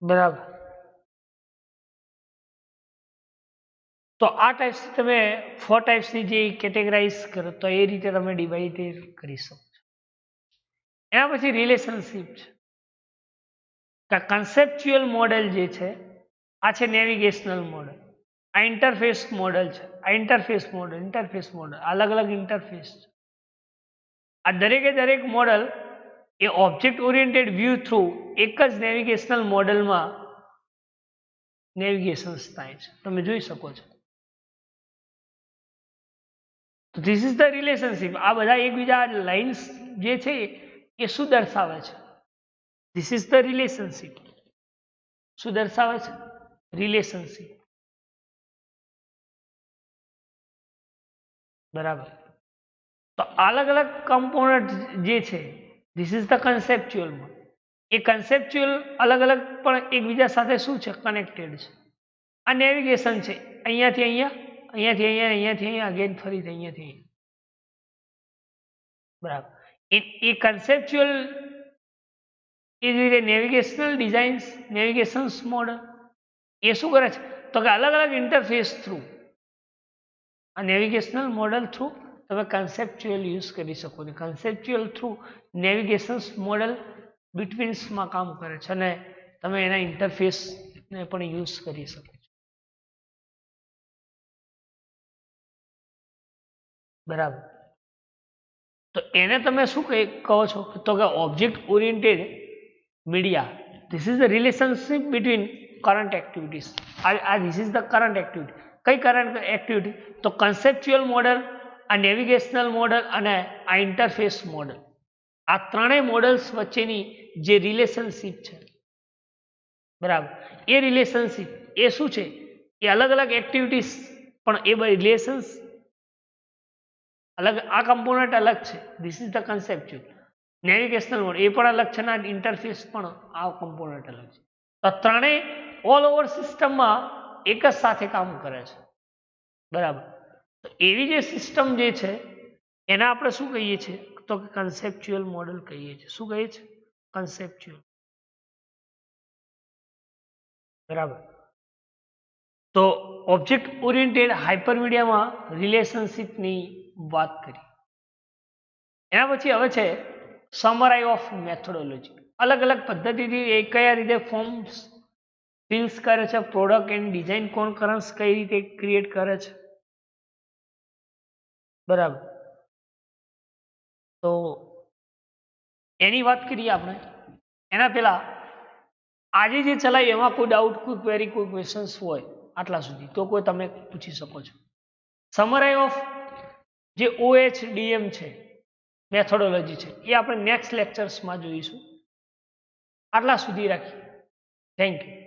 બરાબર. તો આ ટાઈપ્સ તમે 4 ટાઈપ્સની જે કેટેગરાઇઝ કરો તો એ રીતે તમે ડિવાઇડ કરી શકો છો. એના પછી રિલેશનશિપ છે. કે કન્સેપ્ચ્યુઅલ મોડેલ જે છે આ છે નેવિગેશનલ મોડેલ, આ ઇન્ટરફેસ મોડેલ છે, આ ઇન્ટરફેસ મોડેલ અલગ અલગ ઇન્ટરફેસ છે. આ દરેકે દરેક મોડેલ એ ઓબ્જેક્ટ ઓરિએન્ટેડ વ્યૂ થ્રુ એક જ નેવિગેશનલ મોડેલમાં નેવિગેશન્સ થાય છે, તમે જોઈ શકો છો. This is the relationship. આ બધા એકબીજા લાઇન્સ જે છે એ શું દર્શાવે છે? This is the relationship. શું દર્શાવે છે? રિલેશનશિપ. બરાબર. તો અલગ અલગ કમ્પોનન્ટ જે છે, this is the conceptual. A conceptual અલગ અલગ પણ એકબીજા સાથે શું છે? કનેક્ટેડ છે. આ નેવિગેશન છે, અહીંયાથી અહીંયા, અહીંયાથી અહીંયા, અહીંયાથી અહીંયા, અગેન ફરીથી અહીંયાથી અહીંયા. બરાબર. એ કન્સેપ્ચ્યુઅલ એ જ રીતે નેવિગેશનલ ડિઝાઇન્સ નેવિગેશન્સ મોડલ એ શું કરે છે તો કે અલગ અલગ ઇન્ટરફેસ થ્રુ આ નેવિગેશનલ મોડલ થ્રુ તમે કન્સેપ્ચ્યુઅલ યુઝ કરી શકો છો. કન્સેપ્ચ્યુઅલ થ્રુ નેવિગેશન્સ મોડલ બિટવીન્સમાં કામ કરે છે અને તમે એના ઇન્ટરફેસને પણ યુઝ કરી શકો છો. બરાબર. તો એને તમે શું કહો છો તો કે object oriented media. This is the relationship between current activities. This is the current activity. કઈ કરંટ એક્ટિવિટી તો કન્સેપ્ચ્યુઅલ મોડલ, આ નેવિગેશનલ મોડલ અને આ ઇન્ટરફેસ મોડલ. આ ત્રણેય મોડલ્સ વચ્ચેની જે રિલેશનશિપ છે બરાબર એ રિલેશનશિપ એ શું છે એ અલગ અલગ એક્ટિવિટીઝ પણ એ રિલેશન્સ અલગ આ કમ્પોનન્ટ અલગ છે. This is the conceptual. Navigational mode એ પણ અલગ છે ને ઇન્ટરફેસ પણ આ કમ્પોનન્ટ અલગ છે. તો ત્રણેય ઓલ ઓવર સિસ્ટમમાં એક જ સાથે કામ કરે છે. બરાબર. તો એવી જે સિસ્ટમ જે છે એને આપણે શું કહીએ છીએ તો કે કન્સેપ્ચ્યુઅલ મોડલ કહીએ છીએ. શું કહીએ છીએ? કન્સેપ્ચ્યુઅલ. બરાબર. તો ઓબ્જેક્ટ ઓરિએન્ટેડ હાઇપરમીડિયામાં રિલેશનશિપની વાત કરી. એના પછી હવે છે સમરાઈ ઓફ મેથોડોલોજી. અલગ અલગ પદ્ધતિથી એ કયા રીતે ફોર્મ્સ ફિલ્સ કરે છે, પ્રોડક્ટ એન્ડ ડિઝાઇન કોન્કરન્સ કઈ રીતે ક્રિએટ કરે છે. બરાબર. તો એની વાત કરીએ આપણે. એના પહેલા આજે જે ચલાવી એમાં કોઈ ડાઉટ, કોઈ ક્વેરી, કોઈ ક્વેશ્ચન્સ હોય આટલા સુધી તો કોઈ તમે પૂછી શકો છો. સમરાઈ ઓફ જે OHDM છે મેથોડોલોજી છે એ આપણે નેક્સ્ટ લેક્ચર્સમાં જોઈશું. આટલા સુધી રાખીએ. Thank you.